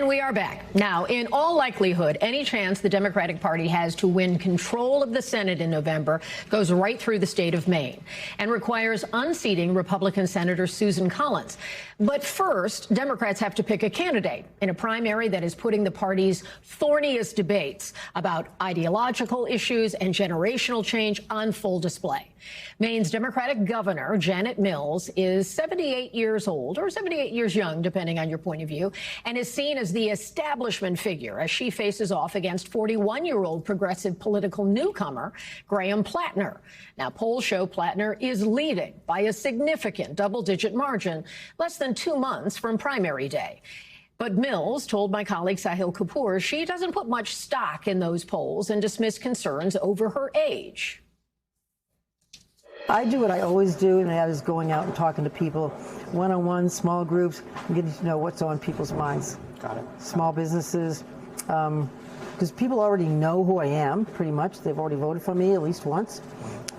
And we are back. Now, in all likelihood, any chance the Democratic Party has to win control of the Senate in November goes right through the state of Maine and requires unseating Republican Senator Susan Collins. But first, Democrats have to pick a candidate in a primary that is putting the party's thorniest debates about ideological issues and generational change on full display. Maine's Democratic governor, Janet Mills, is 78 years old, or 78 years young, depending on your point of view, and is seen as the establishment figure as she faces off against 41-year-old progressive political newcomer, Graham Platner. Now, polls show Platner is leading by a significant double-digit margin, less than 2 months from primary day. But Mills told my colleague Sahil Kapur she doesn't put much stock in those polls and dismissed concerns over her age. I do what I always do, and that is going out and talking to people, one-on-one, small groups, and getting to know what's on people's minds. Got it. Small businesses, because people already know who I am, pretty much. They've already voted for me at least once,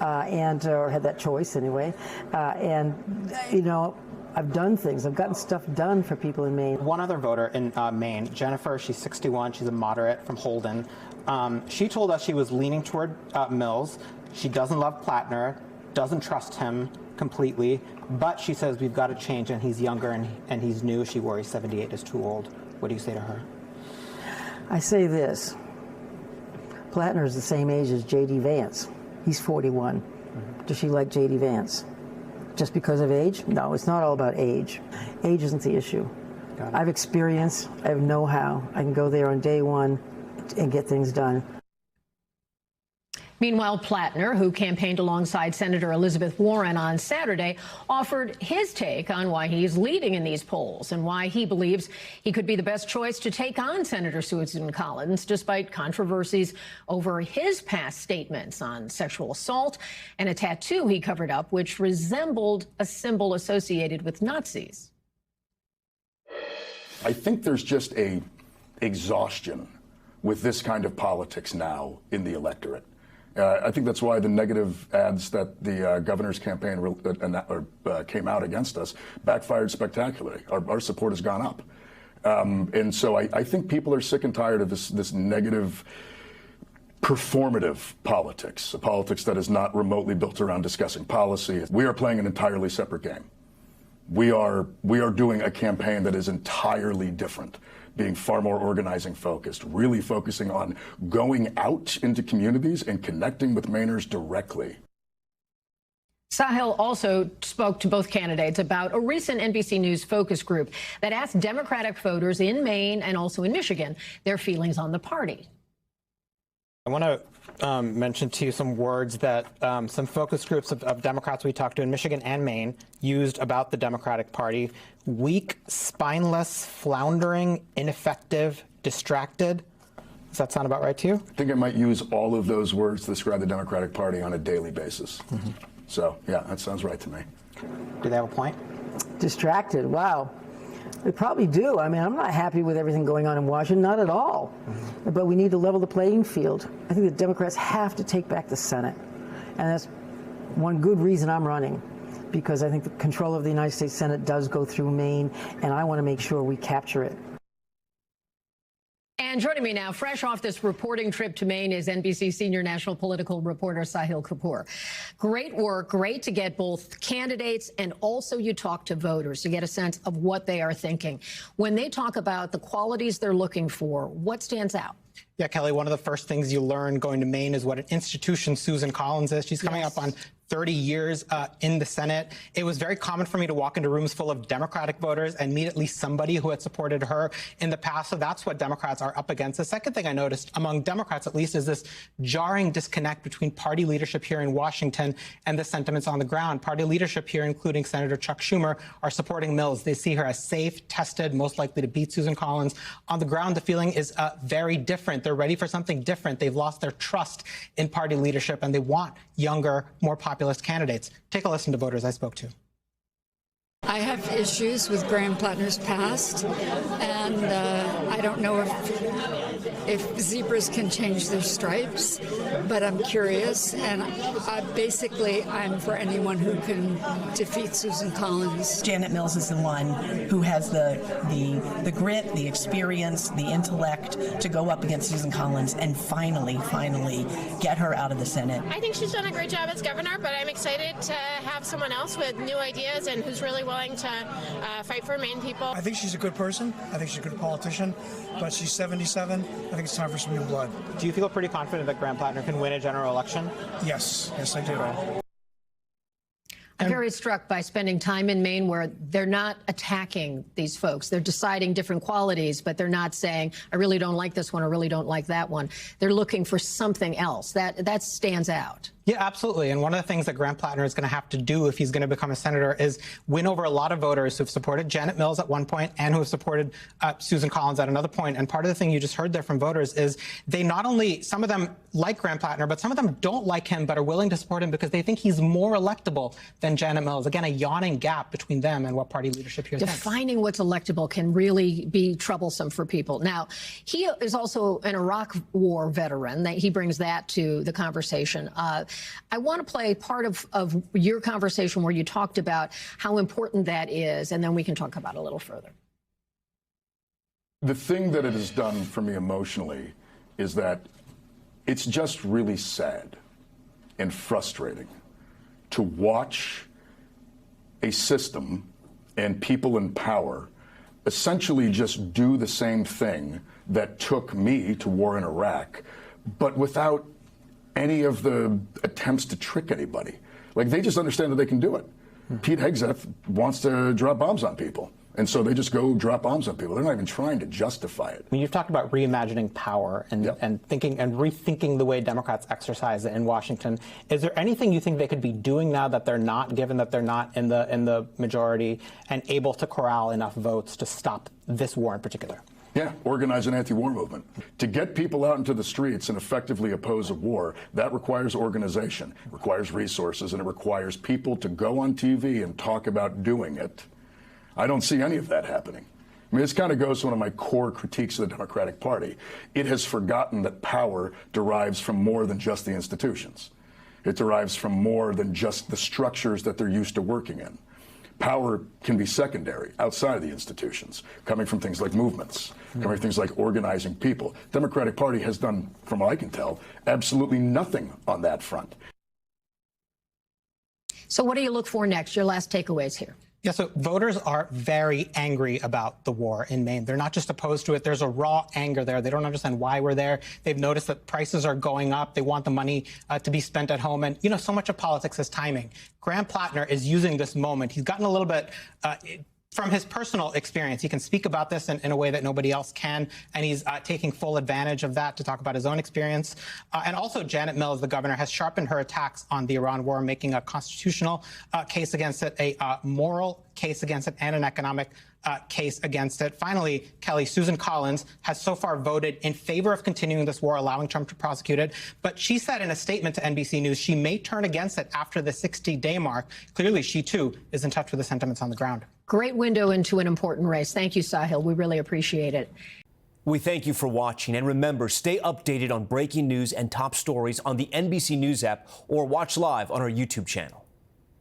or had that choice anyway. And, you know, I've done things. I've gotten stuff done for people in Maine. One other voter in Maine, Jennifer, she's 61. She's a moderate from Holden. She told us she was leaning toward Mills. She doesn't love Platner, doesn't trust him completely, but she says we've got to change, and he's younger and he's new. She worries 78 is too old. What do you say to her? I say this. Platner is the same age as J.D. Vance. He's 41. Does she like J.D. Vance? Just because of age? No, it's not all about age. Age isn't the issue. I have experience. I have know-how. I can go there on day one and get things done. Meanwhile, Platner, who campaigned alongside Senator Elizabeth Warren on Saturday, offered his take on why he's leading in these polls and why he believes he could be the best choice to take on Senator Susan Collins, despite controversies over his past statements on sexual assault and a tattoo he covered up, which resembled a symbol associated with Nazis. I think there's just a exhaustion with this kind of politics now in the electorate. I think that's why the negative ads that the governor's campaign came out against us backfired spectacularly. Our support has gone up. And so I think people are sick and tired of this negative performative politics, a politics that is not remotely built around discussing policy. We are playing an entirely separate game. We are doing a campaign that is entirely different, being far more organizing focused, really focusing on going out into communities and connecting with Mainers directly. Sahil also spoke to both candidates about a recent NBC News focus group that asked Democratic voters in Maine and also in Michigan their feelings on the party. I want to mention to you some words that some focus groups of Democrats we talked to in Michigan and Maine used about the Democratic Party. Weak, spineless, floundering, ineffective, distracted. Does that sound about right to you? I think I might use all of those words to describe the Democratic Party on a daily basis. So, yeah, that sounds right to me. Do they have a point? Distracted, wow. They probably do. I mean, I'm not happy with everything going on in Washington, not at all. But we need to level the playing field. I think the Democrats have to take back the Senate. And that's one good reason I'm running, because I think the control of the United States Senate does go through Maine, and I want to make sure we capture it. And joining me now, fresh off this reporting trip to Maine, is NBC senior national political reporter Sahil Kapur. Great work. Great to get both candidates and also you talk to voters to get a sense of what they are thinking. When they talk about the qualities they're looking for, what stands out? Yeah, Kelly, one of the first things you learn going to Maine is what an institution Susan Collins is. She's coming up on 30 years in the Senate. It was very common for me to walk into rooms full of Democratic voters and meet at least somebody who had supported her in the past. So that's what Democrats are up against. The second thing I noticed, among Democrats at least, is this jarring disconnect between party leadership here in Washington and the sentiments on the ground. Party leadership here, including Senator Chuck Schumer, are supporting Mills. They see her as safe, tested, most likely to beat Susan Collins. On the ground, the feeling is very different. They're ready for something different. They've lost their trust in party leadership, and they want younger, more populist candidates. Take a listen to voters I spoke to. I have issues with Graham Platner's past, and I I don't know if zebras can change their stripes, but I'm curious, and basically I'm for anyone who can defeat Susan Collins. Janet Mills is the one who has the grit, the experience, the intellect to go up against Susan Collins and finally get her out of the Senate. I think she's done a great job as governor, but I'm excited to have someone else with new ideas and who's really willing to fight for Maine people. I think she's a good person. I think she's a good politician, but she's 77. I think it's time for some new blood. Do you feel pretty confident that Graham Platner can win a general election? Yes, I do. I'm very struck by spending time in Maine where they're not attacking these folks. They're deciding different qualities, but they're not saying, I really don't like this one, I really don't like that one. They're looking for something else. That stands out. Yeah, absolutely. And one of the things that Graham Platner is going to have to do if he's going to become a senator is win over a lot of voters who've supported Janet Mills at one point and who have supported Susan Collins at another point. And part of the thing you just heard there from voters is they not only, some of them like Graham Platner, but some of them don't like him but are willing to support him because they think he's more electable than Janet Mills. Again, a yawning gap between them and what party leadership here thinks. Defining what's electable can really be troublesome for people. Now, he is also an Iraq War veteran. He brings that to the conversation. I want to play part of your conversation where you talked about how important that is, and then we can talk about it a little further. The thing that it has done for me emotionally is that it's just really sad and frustrating to watch a system and people in power essentially just do the same thing that took me to war in Iraq, but without any of the attempts to trick anybody. Like, they just understand that they can do it. Pete Hegseth wants to drop bombs on people. And so they just go drop bombs on people. They're not even trying to justify it. I mean, you've talked about reimagining power and thinking and rethinking the way Democrats exercise it in Washington. Is there anything you think they could be doing now that they're not, given that they're not in the majority and able to corral enough votes to stop this war in particular? Yeah, organize an anti-war movement. To get people out into the streets and effectively oppose a war, that requires organization, it requires resources, and it requires people to go on TV and talk about doing it. I don't see any of that happening. I mean, this kind of goes to one of my core critiques of the Democratic Party. It has forgotten that power derives from more than just the institutions. It derives from more than just the structures that they're used to working in. Power can be secondary, outside of the institutions, coming from things like movements, coming from things like organizing people. The Democratic Party has done, from what I can tell, absolutely nothing on that front. So what do you look for next? Your last takeaways here. Yeah, so voters are very angry about the war in Maine. They're not just opposed to it. There's a raw anger there. They don't understand why we're there. They've noticed that prices are going up. They want the money to be spent at home. And, you know, so much of politics is timing. Graham Platner is using this moment. He's gotten a little bit from his personal experience. He can speak about this in a way that nobody else can, and he's taking full advantage of that to talk about his own experience. And also, Janet Mills, the governor, has sharpened her attacks on the Iran war, making a constitutional case against it, a moral case against it, and an economic case against it. Finally, Kelly, Susan Collins has so far voted in favor of continuing this war, allowing Trump to prosecute it. But she said in a statement to NBC News she may turn against it after the 60-day mark. Clearly, she, too, is in touch with the sentiments on the ground. Great window into an important race. Thank you, Sahil. We really appreciate it. We thank you for watching. And remember, stay updated on breaking news and top stories on the NBC News app or watch live on our YouTube channel.